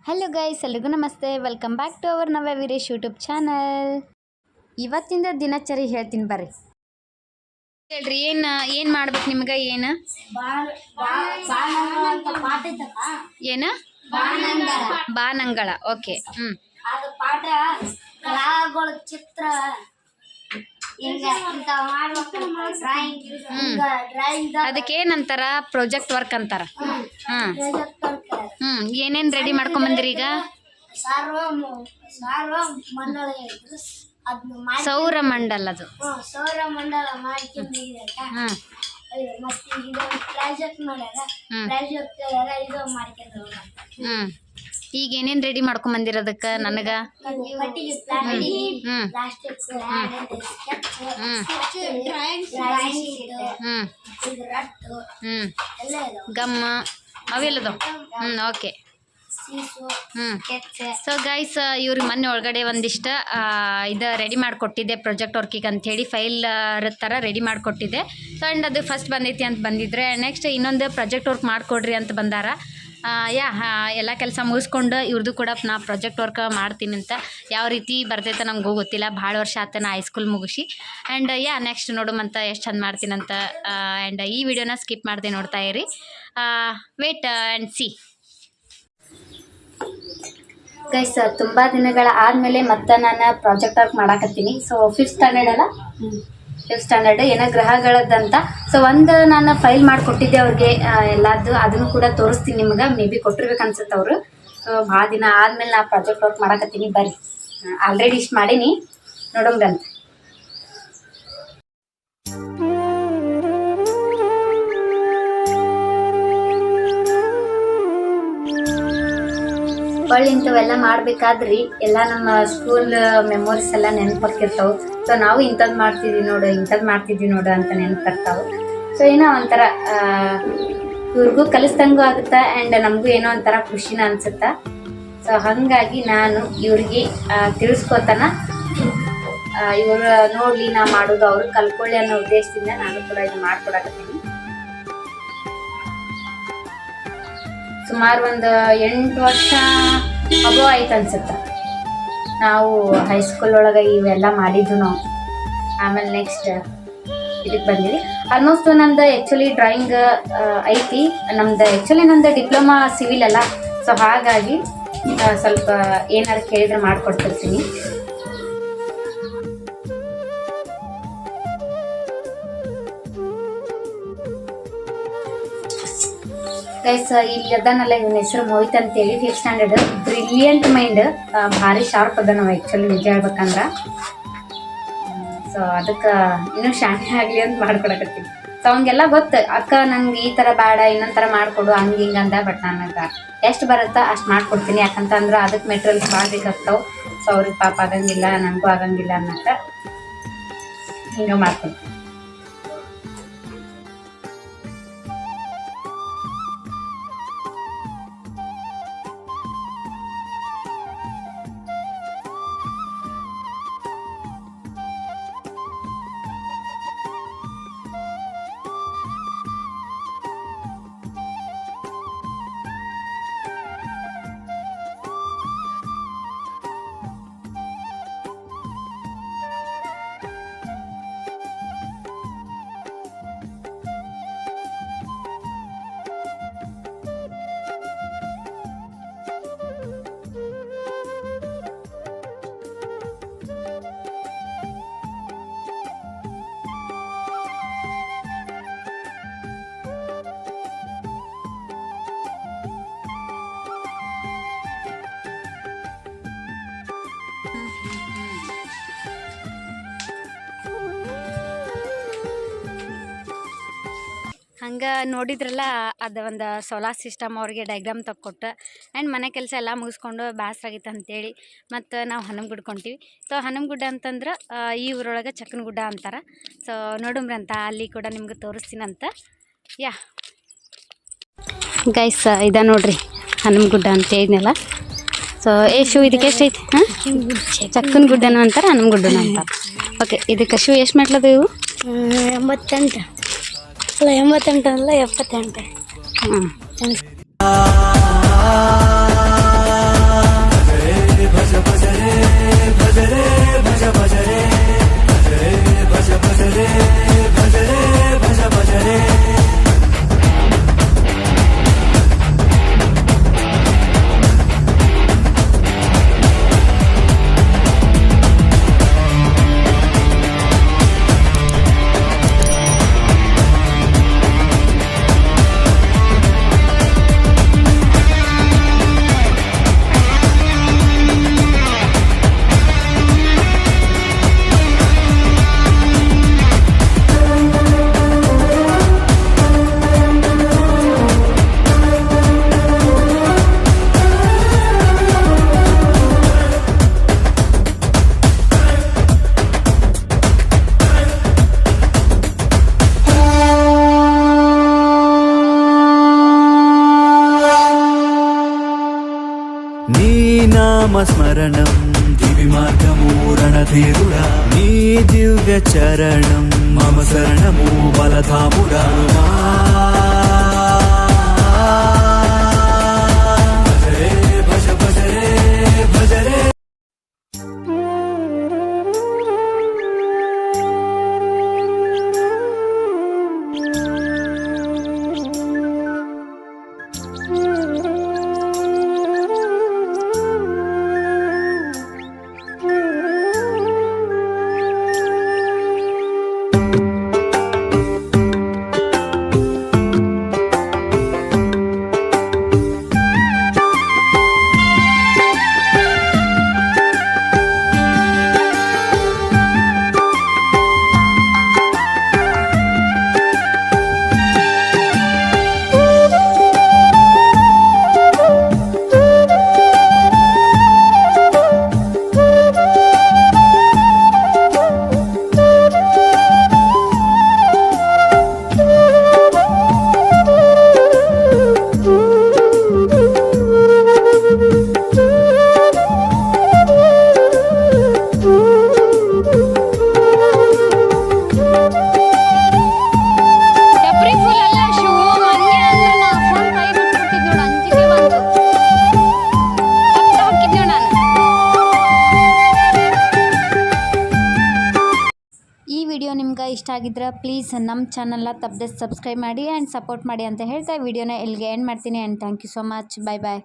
Hello guys, ಎಲ್ರಿಗೂ ನಮಸ್ತೆ. Welcome back to our Navya Veeresh YouTube channel. ಇವತ್ತಿಂದ ದಿನಚರಿ ಹೇಳ್ತೀನಿ ಬರ್ರಿ. ಹೇಳ್ರಿ, ಏನು ಮಾಡ್ಬೇಕು ನಿಮ್ಗೆ? ಏನು ಏನು ಬಾನಂಗಳ? ಓಕೆ. ಪಾಠ ಚಿತ್ರ ಅದಕ್ಕೇನಂತಾರ? ಪ್ರಾಜೆಕ್ಟ್ ವರ್ಕ್ ಅಂತಾರ. ಏನೇನು ರೆಡಿ ಮಾಡ್ಕೊಂಬಂದಿರಿ ಈಗ? ಸೌರಮಂಡಲ. ಅದು ಸೌರಮಂಡಲ ಮಾಡ್ಕೊಂಡಿದೆ. ಈಗ ಏನೇನು ರೆಡಿ ಮಾಡ್ಕೊಂಬಂದಿರೋದಕ್ಕೆ ನನಗೆ? ಗಮ್ಮ ಅವೆಲ್ಲದು. ಓಕೆ. ಸೊ ಗೈಸ್, ಇವ್ರಿಗೆ ಮೊನ್ನೆ ಒಳಗಡೆ ಒಂದಿಷ್ಟು ಇದು ರೆಡಿ ಮಾಡಿಕೊಟ್ಟಿದ್ದೆ ಪ್ರಾಜೆಕ್ಟ್ ವರ್ಕಿಗೆ ಅಂಥೇಳಿ. ಫೈಲ್ ಥರ ರೆಡಿ ಮಾಡಿಕೊಟ್ಟಿದ್ದೆ. ಸೊ ಆ್ಯಂಡ್ ಅದು ಫಸ್ಟ್ ಬಂದೈತಿ ಅಂತ ಬಂದಿದ್ರೆ, ನೆಕ್ಸ್ಟ್ ಇನ್ನೊಂದು ಪ್ರಾಜೆಕ್ಟ್ ವರ್ಕ್ ಮಾಡಿಕೊಡ್ರಿ ಅಂತ ಬಂದಾರ. ಎಲ್ಲ ಕೆಲಸ ಮುಗಿಸ್ಕೊಂಡು ಇವ್ರದ್ದು ಕೂಡ ನಾ ಪ್ರಾಜೆಕ್ಟ್ ವರ್ಕ್ ಮಾಡ್ತೀನಿ ಅಂತ. ಯಾವ ರೀತಿ ಬರ್ತೈತೆ ನಮಗೂ ಗೊತ್ತಿಲ್ಲ. ಭಾಳ ವರ್ಷ ಆತ ನಾ ಹೈಸ್ಕೂಲ್ ಮುಗಿಸಿ. ಆ್ಯಂಡ್ ನೆಕ್ಸ್ಟ್ ನೋಡುಮಂತ ಎಷ್ಟು ಚಂದ ಮಾಡ್ತೀನಂತ. ಆ್ಯಂಡ್ ಈ ವಿಡಿಯೋನ ಸ್ಕಿಪ್ ಮಾಡದೆ ನೋಡ್ತಾ ಇರಿ. Wait and C. ಗೈಸ್, ತುಂಬ ದಿನಗಳ ಆದಮೇಲೆ ಮತ್ತೆ ನಾನು ಪ್ರಾಜೆಕ್ಟ್ ವರ್ಕ್ ಮಾಡಾಕತ್ತೀನಿ. ಸೊ 5th ಸ್ಟ್ಯಾಂಡರ್ಡ್ ಅಲ್ಲ, 5th ಸ್ಟ್ಯಾಂಡರ್ಡ್ ಏನೋ ಗ್ರಹಗಳದ್ದಂತ. ಸೊ ಒಂದು ನಾನು ಫೈಲ್ ಮಾಡಿಕೊಟ್ಟಿದ್ದೆ ಅವ್ರಿಗೆ ಎಲ್ಲದ್ದು. ಅದನ್ನು ಕೂಡ ತೋರಿಸ್ತೀನಿ ನಿಮ್ಗೆ. ಮೇ ಬಿ ಕೊಟ್ಟಿರ್ಬೇಕು ಅನ್ಸುತ್ತೆ ಅವರು. ಸೊ ಭಾಳ ದಿನ ಆದಮೇಲೆ ನಾನು ಪ್ರಾಜೆಕ್ಟ್ ವರ್ಕ್ ಮಾಡಾಕತ್ತೀನಿ. ಬರ್ರಿ, ಆಲ್ರೆಡಿ ಇಷ್ಟು ಮಾಡೀನಿ, ನೋಡೋಂಗಂತ. ಹೊಳ್ಳಿ ಇಂಥವೆಲ್ಲ ಮಾಡಬೇಕಾದ್ರಿ ಎಲ್ಲ ನಮ್ಮ ಸ್ಕೂಲ್ ಮೆಮೊರೀಸ್ ಎಲ್ಲ ನೆನಪಾಕಿರ್ತಾವೆ. ಸೊ ನಾವು ಇಂಥದ್ದು ಮಾಡ್ತಿದ್ವಿ ನೋಡು ಅಂತ ನೆನಪಿರ್ತಾವೆ. ಸೊ ಏನೋ ಒಂಥರ ಇವ್ರಿಗೂ ಕಲಿಸ್ದಂಗೂ ಆಗುತ್ತೆ. ಆ್ಯಂಡ್ ನಮಗೂ ಏನೋ ಒಂಥರ ಖುಷಿನ ಅನ್ಸುತ್ತೆ. ಸೊ ಹಾಗಾಗಿ ನಾನು ಇವ್ರಿಗೆ ತಿಳಿಸ್ಕೋತಾನ, ಇವರು ನೋಡಲಿ ನಾ ಮಾಡೋದು, ಅವರು ಕಲ್ತ್ಕೊಳ್ಳಿ ಅನ್ನೋ ಉದ್ದೇಶದಿಂದ ನಾನು ಕೂಡ ಇದು ಮಾಡ್ಕೊಡಕತ್ತೀನಿ. ಸುಮಾರು ಒಂದು 8 ವರ್ಷ ಅಬೋ ಆಯ್ತು ಅನ್ಸುತ್ತೆ ನಾವು ಹೈಸ್ಕೂಲ್ ಒಳಗೆ ಇವೆಲ್ಲ ಮಾಡಿದ್ದು ನಾವು. ಆಮೇಲೆ ನೆಕ್ಸ್ಟ್ ಇದಕ್ಕೆ ಬಂದಿವಿ. ಆಲ್ಮೋಸ್ಟ್ ನಂದು ಆ್ಯಕ್ಚುಲಿ ಡ್ರಾಯಿಂಗ್ ಐತಿ. ನಂದು ಡಿಪ್ಲೊಮಾ ಸಿವಿಲ್ ಅಲ್ಲ. ಸೊ ಹಾಗಾಗಿ ಸ್ವಲ್ಪ ಏನಾದ್ರು ಕೇಳಿದ್ರೆ ಮಾಡಿಕೊಡ್ತಿರ್ತೀನಿ. ಗೈಸ್, ಇಲ್ಲಿ ಅದಾನಲ್ಲ, ಇವನ ಹೆಸರು ಮೋಹಿತ್ ಅಂತೇಳಿ, 5th ಸ್ಟ್ಯಾಂಡರ್ಡ್. ಬ್ರಿಲಿಯಂಟ್ ಮೈಂಡ್, ಭಾರಿ ಶಾರ್ಪ್ ಅದ ನಾವು ಆ್ಯಕ್ಚುಲಿ ನಿಜ ಹೇಳ್ಬೇಕಂದ್ರೆ. ಸೊ ಅದಕ್ಕೆ ಇನ್ನೂ ಶಾಣೆ ಆಗಲಿ ಅಂತ ಮಾಡ್ಕೊಡಕತ್ತೀನಿ. ಸೊ ಅವ್ನಿಗೆಲ್ಲ ಗೊತ್ತು, ಅಕ್ಕ ನಂಗೆ ಈ ಥರ ಬೇಡ, ಇನ್ನೊಂದು ಥರ ಮಾಡಿಕೊಡು, ಹಂಗೆ ಹಿಂಗೆ ಅಂದ. ಬಟ್ ನನಗೆ ಎಷ್ಟು ಬರುತ್ತಾ ಅಷ್ಟು ಮಾಡ್ಕೊಡ್ತೀನಿ. ಯಾಕಂತಂದ್ರೆ ಅದಕ್ಕೆ ಮೆಟೀರಿಯಲ್ಸ್ ಭಾಳ ಬೇಕಾಗ್ತಾವೆ. ಸೊ ಅವ್ರಿಗೆ ಪಾಪ ಆಗಂಗಿಲ್ಲ, ನನಗೂ ಆಗಂಗಿಲ್ಲ ಅನ್ನಕ್ಕೆ ಹಿಂಗೆ ಮಾಡ್ಕೊಡ್ತೀನಿ. ಹಂಗೆ ನೋಡಿದ್ರಲ್ಲ, ಅದು ಒಂದು ಸೋಲಾರ್ ಸಿಸ್ಟಮ್ ಅವ್ರಿಗೆ ಡೈಗ್ರಾಮ್ ತಕ್ಕೊಟ್ಟು. ಆ್ಯಂಡ್ ಮನೆ ಕೆಲಸ ಎಲ್ಲ ಮುಗಿಸ್ಕೊಂಡು ಬೇಸರಾಗಿತ್ತು ಅಂತೇಳಿ ಮತ್ತು ನಾವು ಹನುಮಗುಡ್ಡ ಕೊಂತೀವಿ. ಸೊ ಹನುಮಗುಡ್ಡ ಅಂತಂದ್ರೆ ಈ ಊರೊಳಗೆ ಚಕ್ಕನಗುಡ್ಡ ಅಂತಾರೆ. ಸೊ ನೋಡುಮ್ರಿ ಅಂತ, ಅಲ್ಲಿ ಕೂಡ ನಿಮ್ಗೆ ತೋರಿಸ್ತೀನಂತ. ಗೈಸ್, ಇದ ನೋಡ್ರಿ ಹನುಮಗುಡ್ಡ ಅಂತ ಹೇಳಿದ್ನಲ್ಲ. ಸೊ ಶೂ ಇದಕ್ಕೆ ಎಷ್ಟು ಐತಿ? ಚಕ್ಕನಗುಡ್ಡನೂ ಅಂತಾರೆ, ಹನುಮಗುಡ್ಡನೂ ಅಂತಾರೆ. ಓಕೆ, ಇದಕ್ಕೆ ಶೂ ಎಷ್ಟು ಮೆಟ್ಲದು? ಇವು 88 ಅಲ್ಲ, 88 ಅಲ್ಲ, 78. నీ నామస్మరణం దివి మార్గము రణధీరుడా నీ దివ్య చరణం మమ శరణము బలధాముడా భజరే భజ భజరే భజరే ಟಪ್ರಿ ಫುಲ್ ಅಲ್ಲ ಶೂ ಮೊನ್ನೆ ಅಂದ್ರೆ ನಾ ಫೋನ್ ಕೈ ಬಿಟ್ಬಿಟ್ಟಿದ್ ನೋಡು ಅಂಜಿಕೆ ಬಂತು ಹಾಕಿದ್ ನೋಡು ನಾನು. ಈ ವಿಡಿಯೋ ನಿಮ್ಗೆ ಇಷ್ಟ ಆಗಿದ್ರೆ ಪ್ಲೀಸ್ ನಮ್ಮ ಚಾನಲ್ನ ತಪ್ಪದೆ ಸಬ್ಸ್ಕ್ರೈಬ್ ಮಾಡಿ ಆ್ಯಂಡ್ ಸಪೋರ್ಟ್ ಮಾಡಿ ಅಂತ ಹೇಳ್ತಾ ವಿಡಿಯೋನ ಎಲ್ಲಿಗೆ ಎಂಡ್ ಮಾಡ್ತೀನಿ and thank you so much. Bye bye.